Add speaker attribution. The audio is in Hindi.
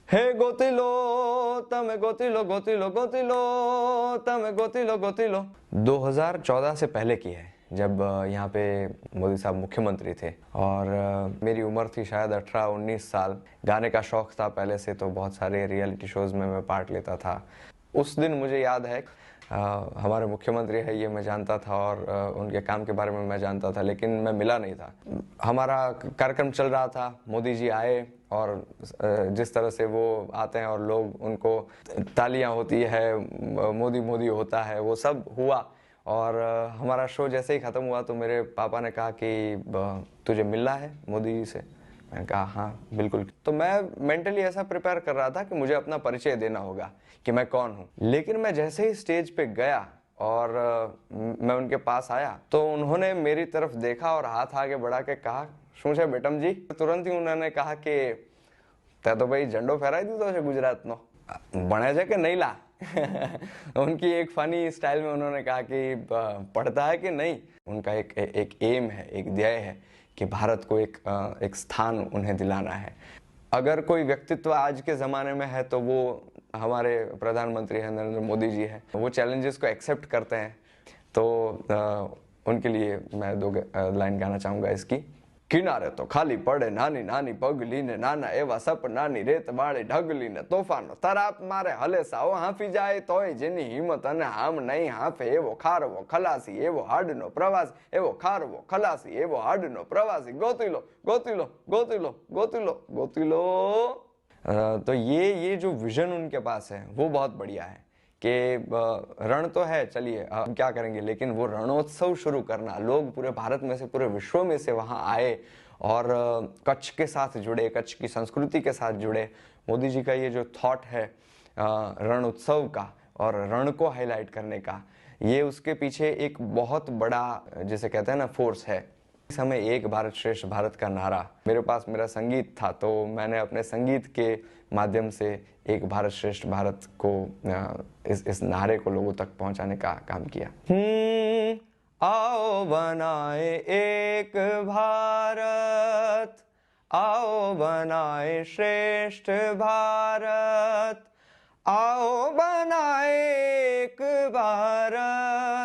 Speaker 1: हे गोती लो तमे गोती लो गोती लो गोती लो तमे गोती लो गोती लो। 2014 से पहले की है, जब यहाँ पे मोदी साहब मुख्यमंत्री थे और मेरी उम्र थी शायद 18-19 साल। गाने का शौक था पहले से, तो बहुत सारे रियलिटी शोज़ में मैं पार्ट लेता था। उस दिन मुझे याद है हमारे मुख्यमंत्री है ये मैं जानता था और उनके काम के बारे में मैं जानता था, लेकिन मैं मिला नहीं था। हमारा कार्यक्रम चल रहा था, मोदी जी आए और जिस तरह से वो आते हैं और लोग उनको तालियां होती है, मोदी मोदी होता है, वो सब हुआ। और हमारा शो जैसे ही ख़त्म हुआ तो मेरे पापा ने कहा कि तुझे मिलना है मोदी जी से। मैंने कहा हाँ बिल्कुल। तो मैं मेंटली ऐसा प्रिपेयर कर रहा था कि मुझे अपना परिचय देना होगा कि मैं कौन हूँ। लेकिन मैं जैसे ही स्टेज पे गया और मैं उनके पास आया तो उन्होंने मेरी तरफ देखा और हाथ आगे बढ़ा के कहा, શું છે बेटम जी। तुरंत ही उन्होंने कहा कि તે तो भाई झंडो फहराई દીધો છે ગુજરાતનો, ભણે છે કે નહીં લા। उनकी एक फनी स्टाइल में उन्होंने कहा कि पढ़ता है कि नहीं। उनका एक एम है, एक ध्येय है कि भारत को एक स्थान उन्हें दिलाना है। अगर कोई व्यक्तित्व आज के ज़माने में है तो वो हमारे प्रधानमंत्री हैं, नरेंद्र मोदी जी हैं। वो चैलेंजेस को एक्सेप्ट करते हैं। तो उनके लिए मैं 2 लाइन गाना चाहूँगा इसकी। किनारे तो खाली पड़े नानी नानी पगली ने, नाना एवा सपनानी रेत वाળી ઢગલી ने, તોફાનો તરાપ મારે હલેસાઓ હાંફી જાય તોય જેની હિંમત અને હામ નહીં હાંફે, એવો ખારવો ખલાસી એવો હાડનો પ્રવાસી, એવો ખારવો ખલાસી એવો હાડનો પ્રવાસી, ગોતી લો ગોતી लो ગોતી लो ગોતી लो ગોતી लो। तो ये जो विजन उनके पास है वो बहुत बढ़िया है कि रण तो है, चलिए हम क्या करेंगे, लेकिन वो रणोत्सव शुरू करना, लोग पूरे भारत में से पूरे विश्व में से वहाँ आए और कच्छ के साथ जुड़े, कच्छ की संस्कृति के साथ जुड़े। मोदी जी का ये जो थॉट है रण उत्सव का और रण को हाईलाइट करने का, ये उसके पीछे एक बहुत बड़ा जिसे कहते हैं ना फोर्स है। इस समय एक भारत श्रेष्ठ भारत का नारा, मेरे पास मेरा संगीत था तो मैंने अपने संगीत के माध्यम से एक भारत श्रेष्ठ भारत को इस नारे को लोगों तक पहुंचाने का काम किया। आओ बनाए एक भारत, आओ बनाए श्रेष्ठ भारत, आओ बनाए एक भारत,